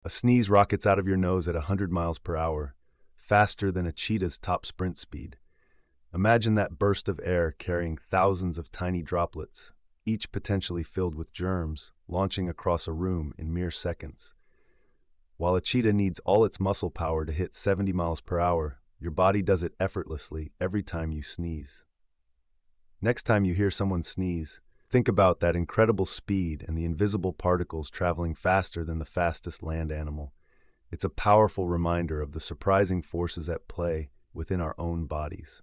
A sneeze rockets out of your nose at 100 miles per hour, faster than a cheetah's top sprint speed. Imagine that burst of air carrying thousands of tiny droplets, each potentially filled with germs, launching across a room in mere seconds. While a cheetah needs all its muscle power to hit 70 miles per hour, your body does it effortlessly every time you sneeze. Next time you hear someone sneeze, think about that incredible speed and the invisible particles traveling faster than the fastest land animal. It's a powerful reminder of the surprising forces at play within our own bodies.